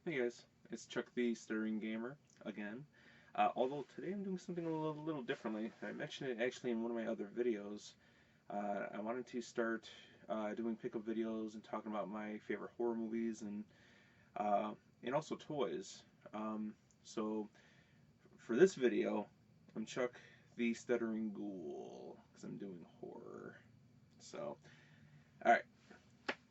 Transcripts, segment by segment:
Hey guys, it's Chuck the Stuttering Gamer again. Although today I'm doing something a little differently. I mentioned it actually in one of my other videos. I wanted to start doing pickup videos and talking about my favorite horror movies uh, and also toys. So for this video, I'm Chuck the Stuttering Ghoul because I'm doing horror. So, alright.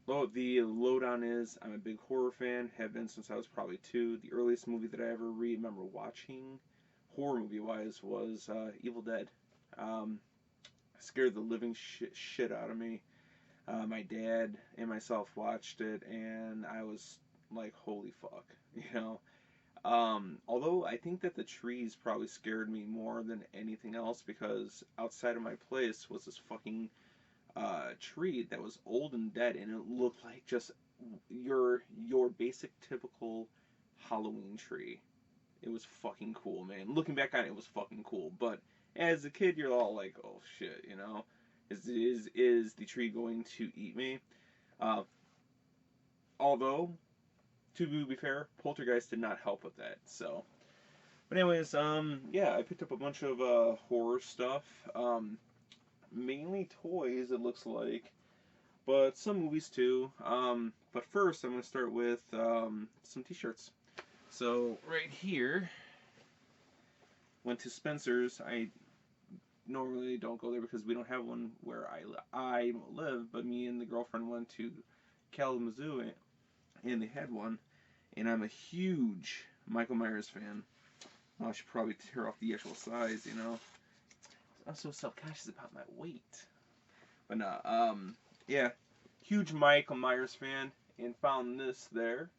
Well, the lowdown is I'm a big horror fan, have been since I was probably two. The earliest movie that I ever remember watching, horror movie wise, was Evil Dead. Um, Scared the living shit out of me. My dad and myself watched it, and I was like, holy fuck, you know? Although I think that the trees probably scared me more than anything else because outside of my place was this fucking tree that was old and dead, and it looked like just your basic typical Halloween tree. It was fucking cool, man. Looking back on it, it was fucking cool. But as a kid, you're all like, "Oh shit," you know? Is the tree going to eat me? Uh, Although, to be fair, Poltergeist did not help with that. So, but anyways, yeah, I picked up a bunch of horror stuff. Mainly toys, it looks like, but some movies too. But first, I'm going to start with some t-shirts. So right here, went to Spencer's. I normally don't go there because we don't have one where I live, but me and the girlfriend went to Kalamazoo and they had one, and I'm a huge Michael Myers fan. I should probably tear off the actual size, you know. I'm so self-conscious about my weight. But no, yeah, huge Michael Myers fan, and found this there.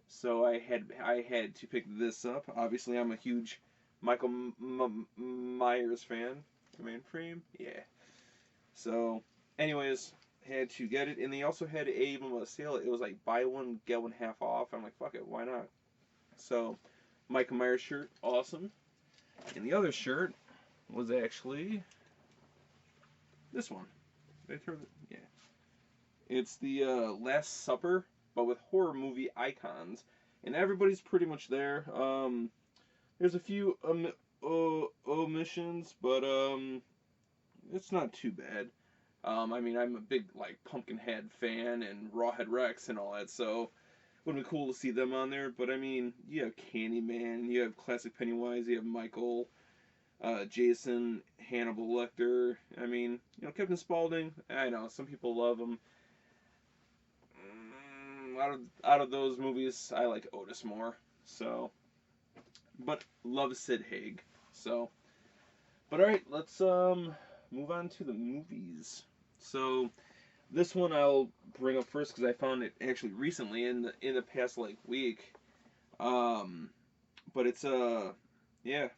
So I had to pick this up. Obviously, I'm a huge Michael Myers fan. Mainframe, yeah. So, anyways, had to get it, and they also had a sale. It was like buy one get one half off. I'm like, fuck it, why not? So, Michael Myers shirt, awesome. And the other shirt was actually this one. Did I throw it? Yeah. It's the Last Supper, but with horror movie icons, and everybody's pretty much there. There's a few omissions, but it's not too bad. I mean, I'm a big like Pumpkinhead fan and Rawhead Rex and all that, so it would have been cool to see them on there. But I mean, you have Candyman, you have classic Pennywise, you have Michael, Jason, Hannibal Lecter. I mean, Captain Spaulding. I know some people love him. Out of those movies, I like Otis more. So, but love Sid Haig. So, but all right, let's move on to the movies. So this one I'll bring up first because I found it actually recently in the past like week. Um, but it's I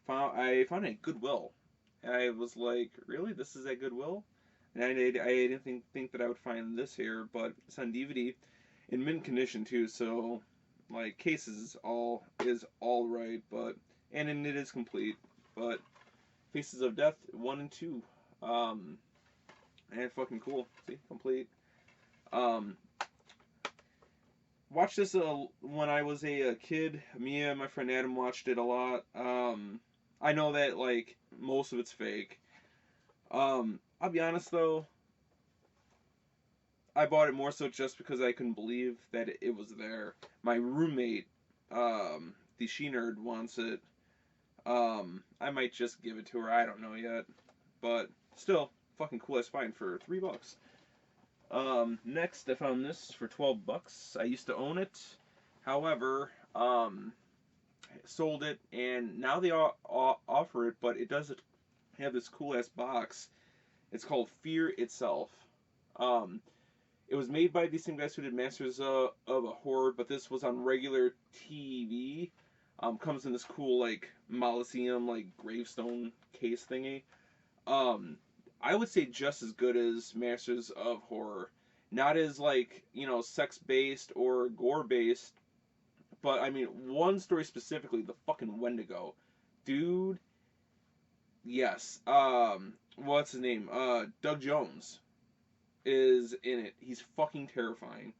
found it at Goodwill. I was like, really, this is at Goodwill? And I didn't think that I would find this here, but it's on DVD in mint condition too. So like case is all right, but and it is complete. But Faces of Death 1 and 2, and fucking cool. See, complete. Um, Watched this when I was a kid. Me and my friend Adam watched it a lot. I know that like most of it's fake. I'll be honest though, I bought it more so just because I couldn't believe that it was there. My roommate, the she nerd, wants it. I might just give it to her. I don't know yet, but still, fucking cool as fine for $3. Next, I found this for $12. I used to own it. However, sold it, and now they offer it, but it doesn't have this cool ass box. It's called Fear Itself. Um, it was made by these same guys who did Masters of a Horror, but this was on regular TV. Comes in this cool like Molosseum like gravestone case thingy. Um, I would say just as good as Masters of Horror. Not as like sex based or gore based, but I mean one story specifically, the fucking Wendigo, dude. Yes. What's his name? Doug Jones is in it. He's fucking terrifying.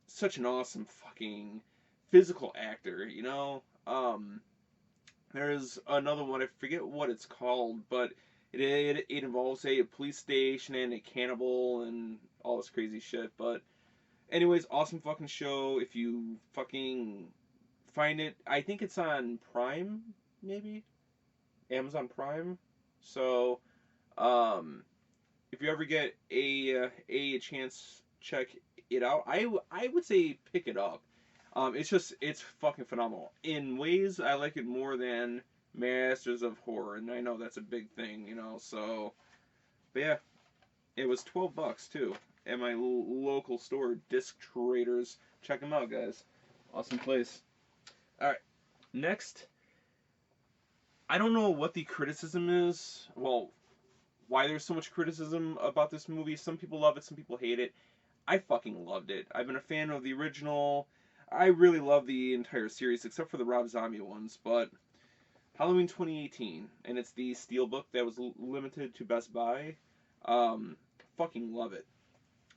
Such an awesome fucking physical actor, you know. There's another one, I forget what it's called, but it involves a police station and a cannibal and all this crazy shit. But anyways, awesome fucking show. If you fucking find it, I think it's on Prime, maybe Amazon Prime. So, um, if you ever get a chance, check it out. I would say pick it up. It's fucking phenomenal. In ways, I like it more than Masters of Horror, and I know that's a big thing, you know. So, but yeah, it was $12 too at my local store, Disc Traders. Check them out, guys. Awesome place. All right, next. I don't know what the criticism is. Well, why there's so much criticism about this movie. Some people love it, some people hate it. I fucking loved it. I've been a fan of the original. I really love the entire series, except for the Rob Zombie ones. But Halloween 2018, and it's the Steelbook that was limited to Best Buy. Fucking love it.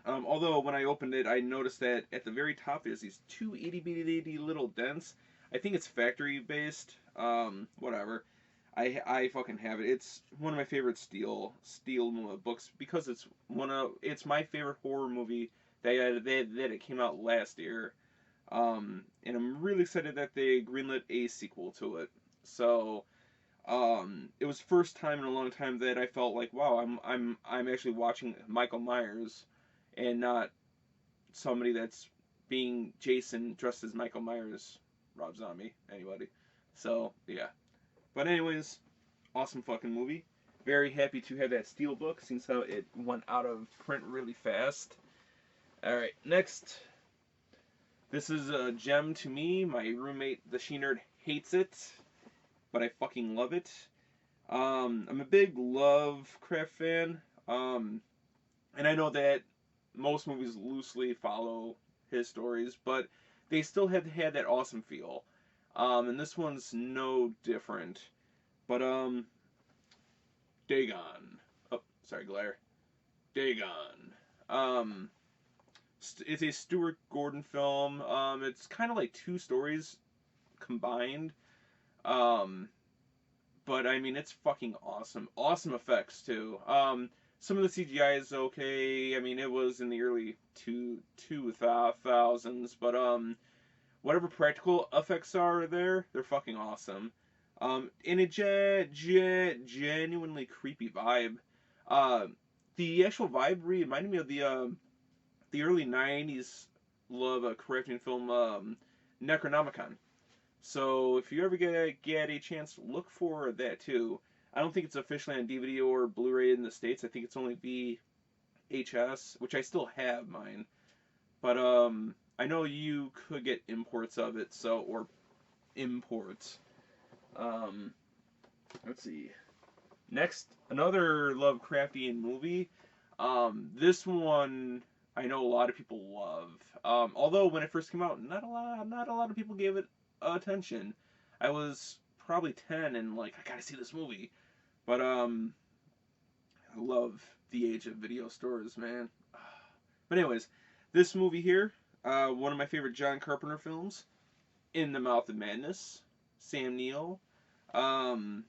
Although when I opened it, I noticed that at the very top there's these two itty bitty little dents. I think it's factory based. Whatever. I fucking have it. It's one of my favorite Steel books because it's my favorite horror movie that it came out last year. And I'm really excited that they greenlit a sequel to it. So it was the first time in a long time that I felt like, wow, I'm actually watching Michael Myers and not somebody that's being Jason dressed as Michael Myers, Rob Zombie, anybody. So yeah. But anyways, awesome fucking movie. Very happy to have that Steelbook since how it went out of print really fast. All right, next. This is a gem to me. My roommate, the She-Nerd, hates it, but I fucking love it. I'm a big Lovecraft fan, and I know that most movies loosely follow his stories, but they still have had that awesome feel. And this one's no different. But Dagon. Oh, sorry, glare. Dagon. Um, it's a Stuart Gordon film. It's kind of like two stories combined. Um, but I mean, it's fucking awesome. Awesome effects too. Some of the CGI is okay. I mean, it was in the early 2000s, but whatever practical effects are there, they're fucking awesome. And a genuinely creepy vibe. Uh, the actual vibe reminded me of the early '90s Lovecraftian film Necronomicon. So if you ever get a chance, look for that too. I don't think it's officially on DVD or Blu-ray in the States. I think it's only VHS, which I still have mine. But I know you could get imports of it, so or imports. Um, let's see. Next, another Lovecraftian movie. This one I know a lot of people love. Although when it first came out, not a lot of people gave it attention. I was probably 10 and like I gotta see this movie. But I love the age of video stores, man. But anyways, this movie here, one of my favorite John Carpenter films, In the Mouth of Madness, Sam Neill, um,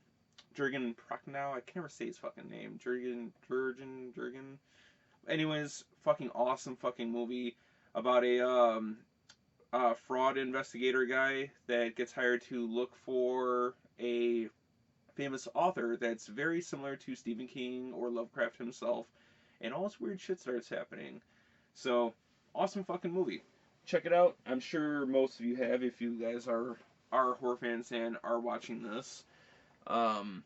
Jurgen Prochnow, I can never say his fucking name. Jurgen. Anyways, fucking awesome fucking movie about a fraud investigator guy that gets hired to look for a famous author that's very similar to Stephen King or Lovecraft himself, and all this weird shit starts happening. So, awesome fucking movie. Check it out. I'm sure most of you have if you guys are horror fans and are watching this. Um,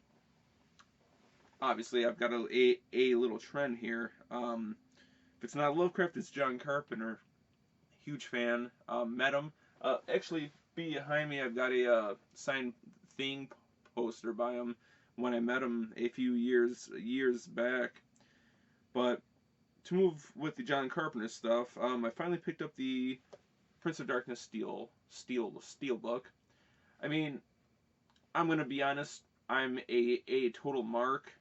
Obviously, I've got a little trend here. If it's not Lovecraft, it's John Carpenter. Huge fan. Met him. Actually, behind me, I've got a signed Thing poster by him when I met him a few years back. But to move with the John Carpenter stuff, I finally picked up the Prince of Darkness Steel book. I mean, I'm gonna be honest. I'm a total mark.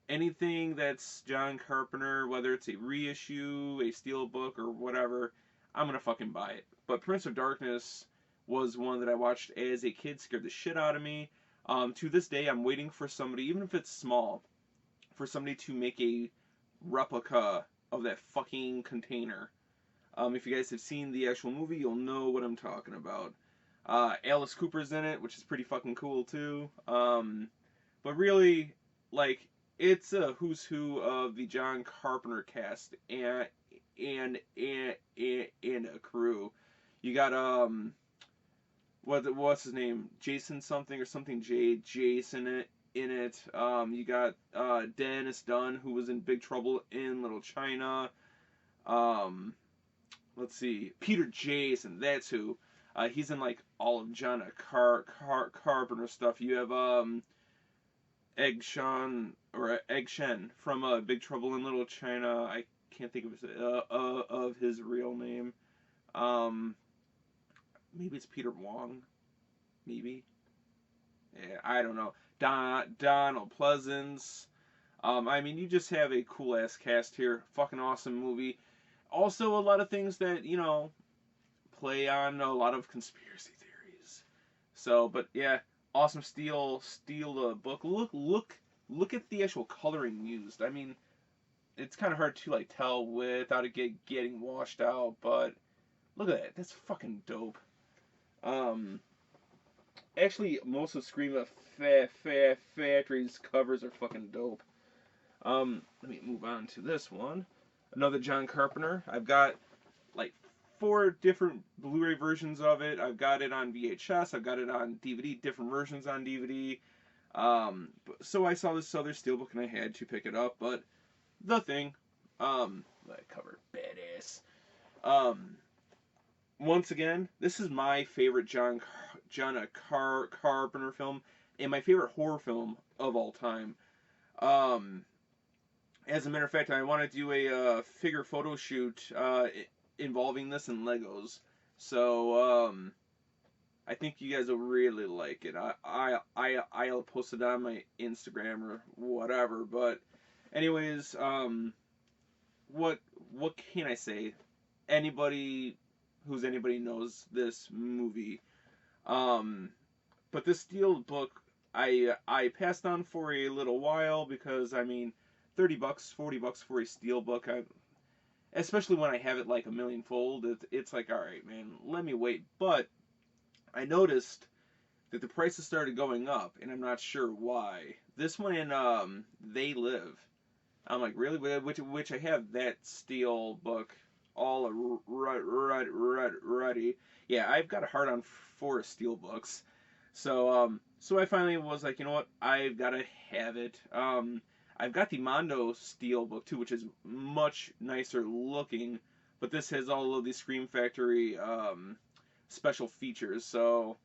Anything that's John Carpenter, whether it's a reissue, a steel book, or whatever, I'm gonna fucking buy it. But Prince of Darkness was one that I watched as a kid, scared the shit out of me. To this day, I'm waiting for somebody, even if it's small, for somebody to make a replica of that fucking container. If you guys have seen the actual movie, you'll know what I'm talking about. Alice Cooper's in it, which is pretty fucking cool too. But really, like, it's a who's who of the John Carpenter cast and a crew. You got what's his name? Jason something or something Jason in it. You got Dennis Dunn, who was in Big Trouble in Little China. Um, let's see, Peter Jason, that's who. He's in like all of John Carpenter stuff. You have Egg Shen from Big Trouble in Little China. I can't think of his real name. Um, Maybe it's Peter Wong. Maybe. Yeah, I don't know. Donald Pleasance. I mean, you just have a cool ass cast here. Fucking awesome movie. Also, a lot of things that play on a lot of conspiracy theories. So, but yeah, awesome steel book. Look at the actual coloring used. I mean, it's kind of hard to like tell without it getting washed out, but look at that. That's fucking dope. Um, Actually, most of Scream Factory's covers are fucking dope. Let me move on to this one. Another John Carpenter. I've got like 4 different Blu-ray versions of it. I've got it on VHS. I've got it on DVD. Different versions on DVD. So I saw this other steelbook and I had to pick it up. But The Thing, that cover badass. Once again, this is my favorite John Carpenter film and my favorite horror film of all time. Um, as a matter of fact, I want to do a figure photo shoot involving this and Legos. So I think you guys will really like it. I'll post it on my Instagram or whatever. But anyways, what can I say? Anybody knows this movie. But this steel book I passed on for a little while because I mean, $30, $40 for a steel book. Especially when I have it like a million fold, it's like, all right, man, let me wait. But I noticed that the prices started going up, and I'm not sure why. This one in They Live. I'm like, really? Which I have that steel book all ready. Yeah, I've got a hard on for steel books. So I finally was like, you know what? I've got to have it. I've got the Mondo steel book too, which is much nicer looking, but this has all of the Scream Factory special features. So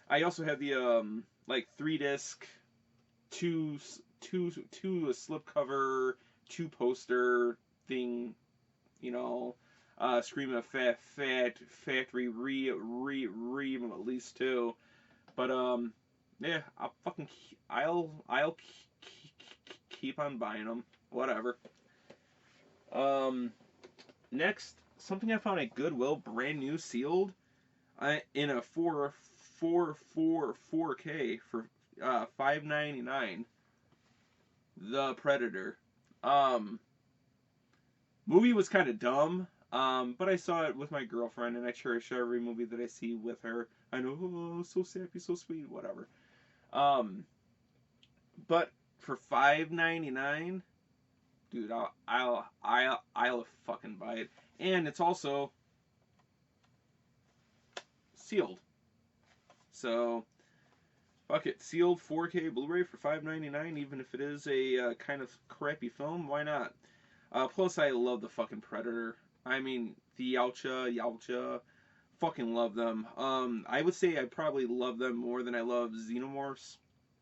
I also have the like 3-disc, two a slipcover, 2 poster thing, Scream Factory re-release too. But yeah, I'll keep on buying them. Whatever. Next, something I found at Goodwill, brand new, sealed, in a 4K for $5.99. The Predator. Movie was kind of dumb. But I saw it with my girlfriend, and I cherish every movie that I see with her. I know, oh, so sappy, so sweet, whatever. But for $5.99, dude, I'll fucking buy it, and it's also sealed. So, fuck it, sealed 4K Blu-ray for $5.99, even if it is a kind of crappy film. Why not? Plus, I love the fucking Predator. I mean, the Yautja, fucking love them. I would say I probably love them more than I love Xenomorphs.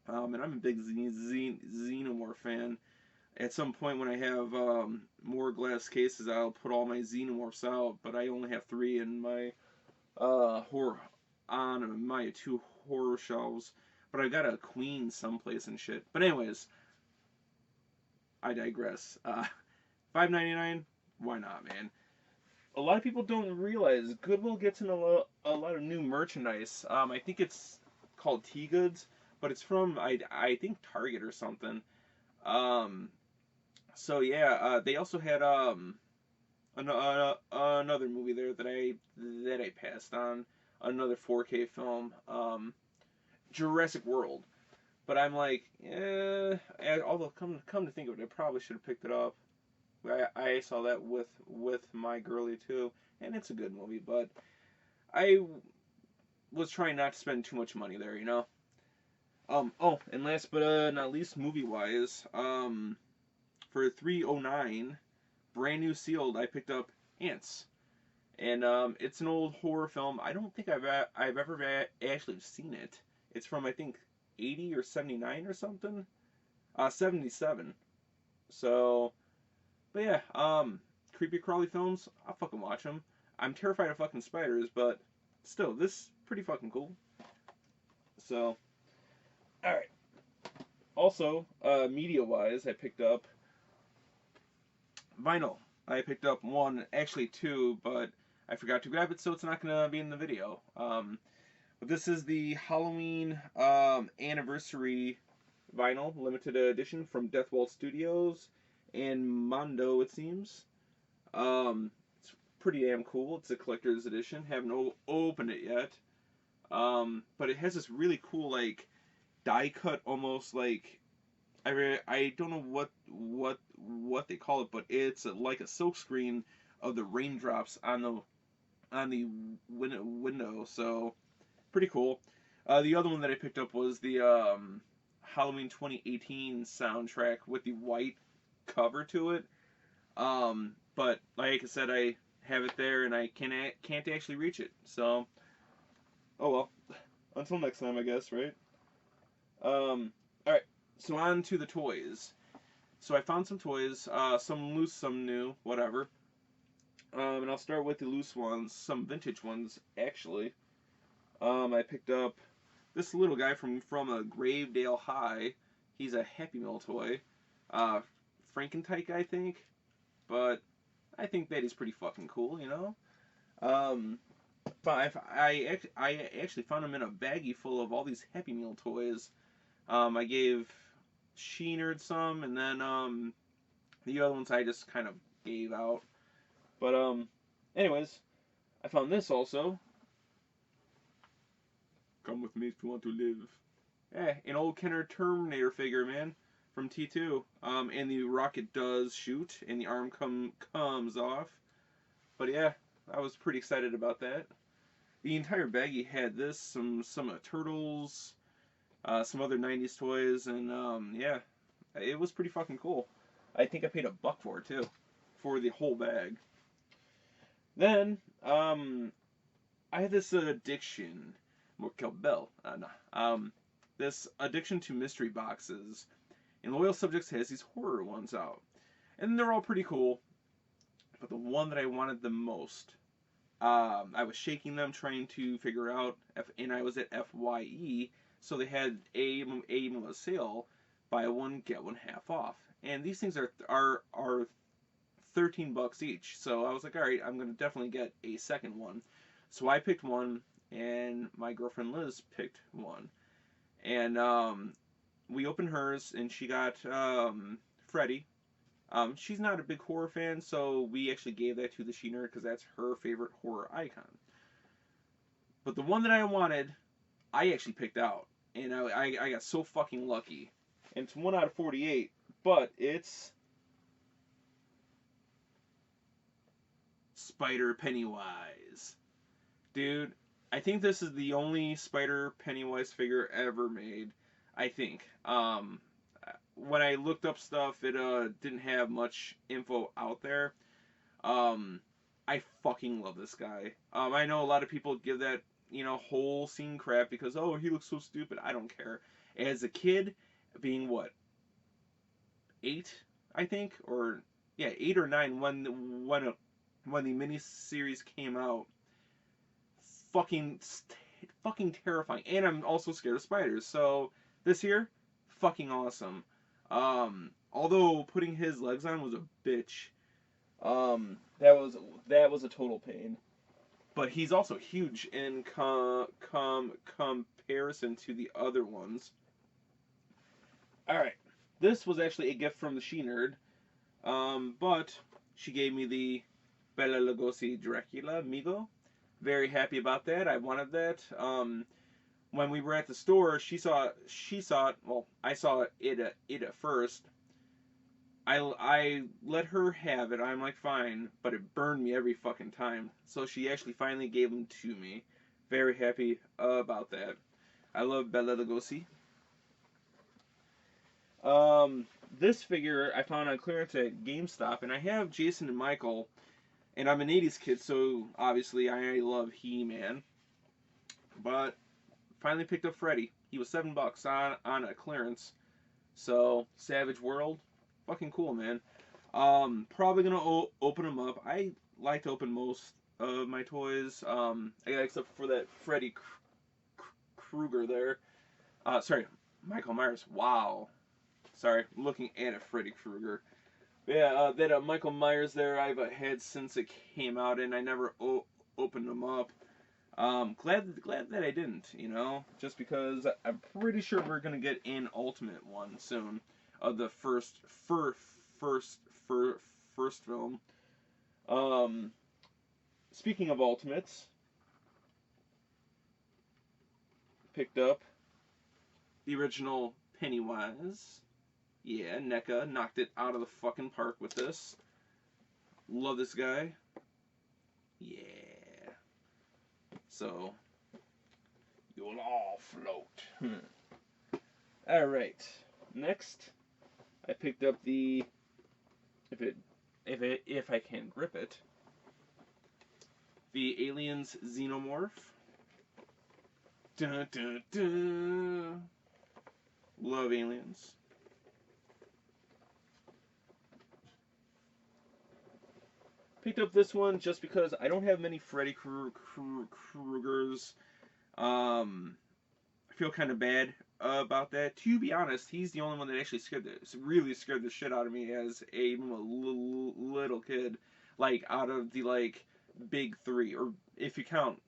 And I'm a big Xenomorph fan. At some point when I have more glass cases, I'll put all my Xenomorphs out, but I only have 3 in my my 2 horror shelves. But I got a queen someplace and shit. But anyways, I digress. $5.99, why not, man? a lot of people don't realize Goodwill gets in a lot of new merchandise. I think it's called T Goods, but it's from I think Target or something. Um, so yeah, they also had another movie there that I passed on, another 4K film, Jurassic World. But I'm like, although come to think of it, I probably should have picked it up. I saw that with my girlie too, and it's a good movie. But I was trying not to spend too much money there, you know. Oh, and last but not least, movie wise, for 309, brand new sealed, I picked up Ants, and it's an old horror film. I don't think I've ever actually seen it. It's from I think 80 or 79 or something. 77. So, but yeah, creepy crawly films, I'll fucking watch them. I'm terrified of fucking spiders, but still, this is pretty fucking cool. So, alright. Also, media wise, I picked up vinyl. I picked up one, actually two, but I forgot to grab it, so it's not going to be in the video. But this is the Halloween anniversary vinyl, limited edition from Death Wall Studios and Mondo, it seems. It's pretty damn cool. It's a collector's edition. Haven't opened it yet. But it has this really cool, like, die cut, almost like I don't know what they call it, but it's like a silk screen of the raindrops on the window. So pretty cool. The other one that I picked up was the Halloween 2018 soundtrack with the white cover to it. But like I said, I have it there and I can't actually reach it. So, oh well. Until next time, I guess, right? All right. So on to the toys. So I found some toys, some loose, some new, whatever. And I'll start with the loose ones, some vintage ones actually. I picked up this little guy from a Gravedale High. He's a Happy Meal toy, Frankentyke, I think. But I think that he's pretty fucking cool, you know. Um, but I actually found him in a baggie full of all these Happy Meal toys. I gave She-Nerd some, and then the other ones I just kind of gave out. But anyways, I found this also. Come with me if you want to live. Yeah, an old Kenner Terminator figure, man, from T2. And the rocket does shoot, and the arm comes off. But yeah, I was pretty excited about that. The entire baggie had this, some Turtles, some other 90s toys, and yeah, it was pretty fucking cool. I think I paid $1 for it too, for the whole bag. Then I had this addiction, Morkel Bell, this addiction to mystery boxes, and Loyal Subjects has these horror ones out, and they're all pretty cool. But the one that I wanted the most, I was shaking them trying to figure out, and I was at FYE, so they had a sale, buy one get one half off, and these things are $13 each. So I was like, all right, I'm gonna definitely get a second one. So I picked one, and my girlfriend Liz picked one, and we opened hers, and she got Freddy. She's not a big horror fan, so we actually gave that to the She-Nerd because that's her favorite horror icon. But the one that I wanted, I actually picked out, and I got so fucking lucky. And it's 1 out of 48, but it's Spider Pennywise. Dude, I think this is the only Spider Pennywise figure ever made. I think. When I looked up stuff, it didn't have much info out there. I fucking love this guy. I know a lot of people give that whole scene crap because he looks so stupid. I don't care. As a kid, being what 8, I think, or yeah, 8 or 9 when the miniseries came out. Fucking terrifying, and I'm also scared of spiders. So this here, fucking awesome. Although putting his legs on was a bitch. That was a total pain. But he's also huge in comparison to the other ones. All right, this was actually a gift from the She Nerd. But she gave me the Bela Lugosi Dracula Migo. Very happy about that. I wanted that. When we were at the store, she saw it. Well, I saw it at first. I let her have it. I'm like, fine, but it burned me every fucking time. So she actually finally gave them to me. Very happy about that. I love Bela Lugosi. This figure I found on clearance at GameStop, and I have Jason and Michael, and I'm an '80s kid, so obviously I love He-Man. But finally picked up Freddy. He was $7 on a clearance. So Savage World, fucking cool, man. Probably gonna open them up. I like to open most of my toys. Except for that Freddy Krueger there. Sorry, Michael Myers. Wow. Sorry, I'm looking at a Freddy Krueger. Yeah, that Michael Myers there I've had since it came out, and I never opened them up. Glad that I didn't, just because I'm pretty sure we're gonna get an Ultimate one soon, of the first film. Um, Speaking of Ultimates, picked up the original Pennywise. Yeah, NECA knocked it out of the fucking park with this. Love this guy. Yeah. So you'll all float. All right. Next, I picked up the if I can grip it, the Aliens Xenomorph. Dun, dun, dun. Love Aliens. Picked up this one just because I don't have many Freddy Kruegers. I feel kind of bad about that. To be honest, he's the only one that actually really scared the shit out of me as a little kid. Like out of the big three, or if you count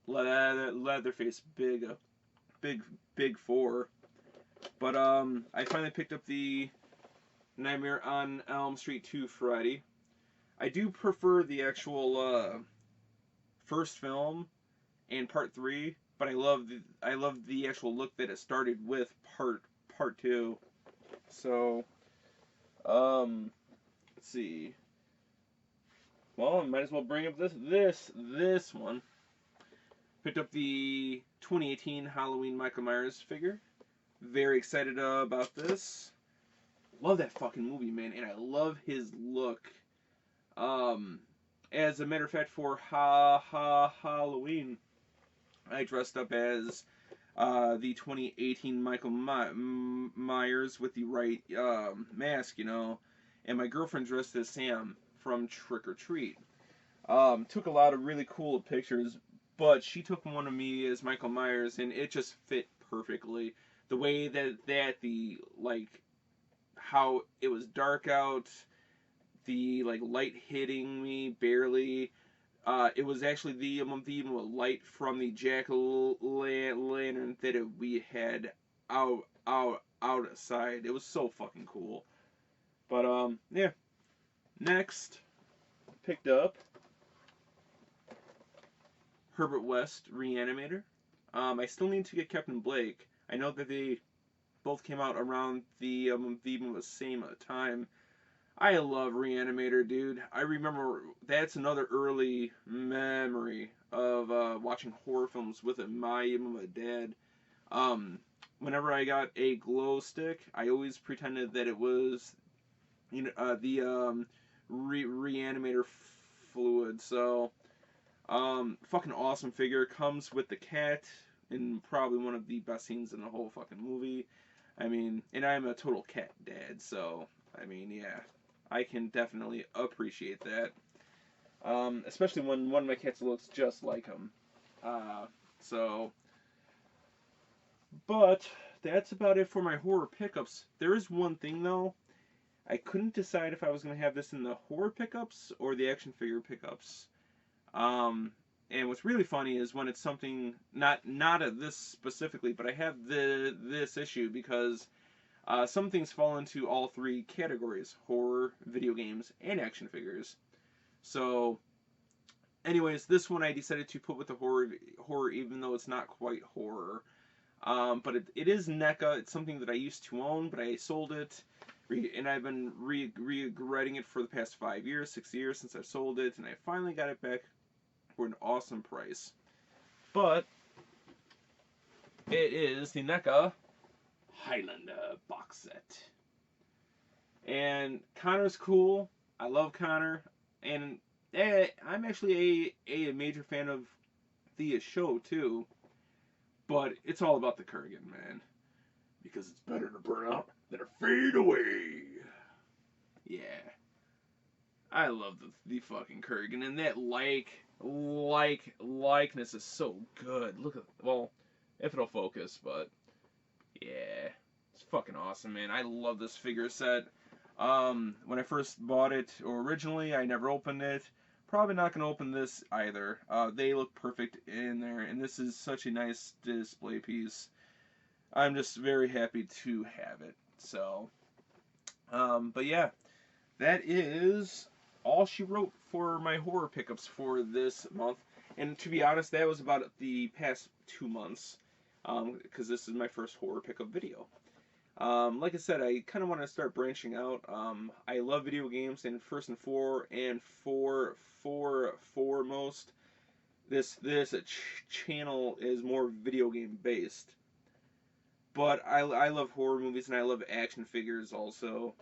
Leatherface, big big four. But I finally picked up the Nightmare on Elm Street 2 Friday. I do prefer the actual first film and part three, but I love the actual look that it started with part two. So let's see. Well, I might as well bring up this one. Picked up the 2018 Halloween Michael Myers figure. Very excited about this. Love that fucking movie, man, and I love his look. Um, as a matter of fact, for Halloween, I dressed up as the 2018 Michael Myers with the right mask, and my girlfriend dressed as Sam from Trick or Treat. Took a lot of really cool pictures, but she took one of me as Michael Myers, and it just fit perfectly. The way that the how it was dark out, the light hitting me barely. It was actually the light from the jack o' lantern that we had outside. It was so fucking cool. But yeah. Next, picked up Herbert West Reanimator. I still need to get Captain Blake. I know that they both came out around the same time. I love Reanimator, dude. I remember that's another early memory of watching horror films with my dad. Um, Whenever I got a glow stick, I always pretended that it was the Reanimator fluid. So fucking awesome figure. Comes with the cat in probably one of the best scenes in the whole fucking movie. I mean, and I'm a total cat dad, so I mean, yeah, I can definitely appreciate that. Especially when one of my cats looks just like him. Uh, so, but that's about it for my horror pickups. There is one thing though. I couldn't decide if I was going to have this in the horror pickups or the action figure pickups. Um, and what's really funny is when it's something not at this specifically, but I have this issue because some things fall into all three categories: horror, video games, and action figures. So, anyways, this one I decided to put with the horror, even though it's not quite horror. But it is NECA. It's something that I used to own, but I sold it, and I've been regretting it for the past 5 years, 6 years since I sold it, and I finally got it back for an awesome price. But it is the NECA Highlander box set. And Connor's cool. I love Connor. And I'm actually a major fan of the show, too. But it's all about the Kurgan, man. Because it's better to burn out than to fade away. Yeah. I love the fucking Kurgan. And that likeness is so good. Look at, well, if it'll focus, but yeah. It's fucking awesome, man. I love this figure set. When I first bought it originally, I never opened it. Probably not going to open this either. They look perfect in there, and this is such a nice display piece. I'm just very happy to have it. So, but yeah, that is all she wrote for my horror pickups for this month. And to be honest, that was about the past 2 months, because this is my first horror pickup video. Like I said, I kind of want to start branching out. I love video games, and first and foremost, this channel is more video game based. But I love horror movies, and I love action figures also.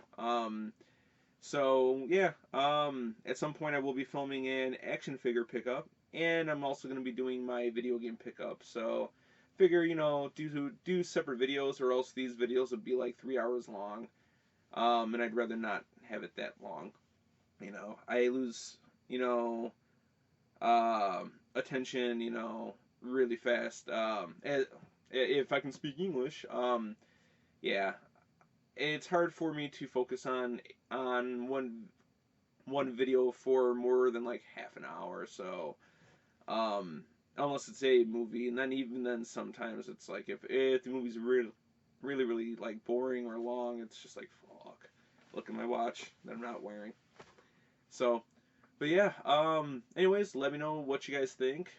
So yeah, at some point I will be filming an action figure pickup, and I'm also going to be doing my video game pickup. So figure, do separate videos, or else these videos would be like 3 hours long, and I'd rather not have it that long. I lose, attention, really fast. If I can speak English, yeah, it's hard for me to focus on one video for more than like half an hour. So, unless it's a movie, and then even then sometimes it's like if the movie's really like boring or long, it's just like fuck. Look at my watch that I'm not wearing. So, but yeah. Anyways, let me know what you guys think.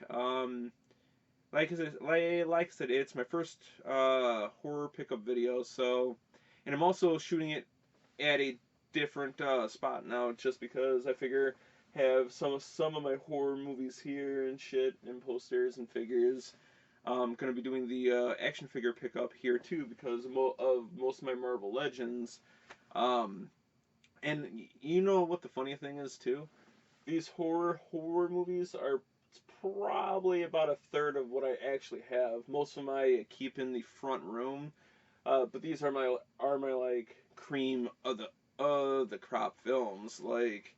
Like I said, it's my first horror pickup video. So, and I'm also shooting it at a different spot now, just because I figure have some of my horror movies here and shit, and posters and figures. I'm gonna be doing the action figure pickup here too, because of most of my Marvel Legends. And you know what the funny thing is too? These horror movies are probably about a third of what I actually have. Most of them I keep in the front room, but these are my like cream of the crop films. Like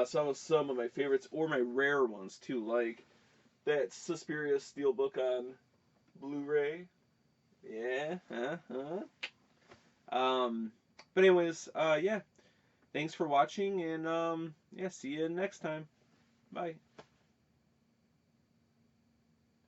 some of my favorites, or my rare ones too, like that Suspiria Steelbook on Blu-ray. Yeah. But anyways, yeah. Thanks for watching, and yeah, see you next time. Bye.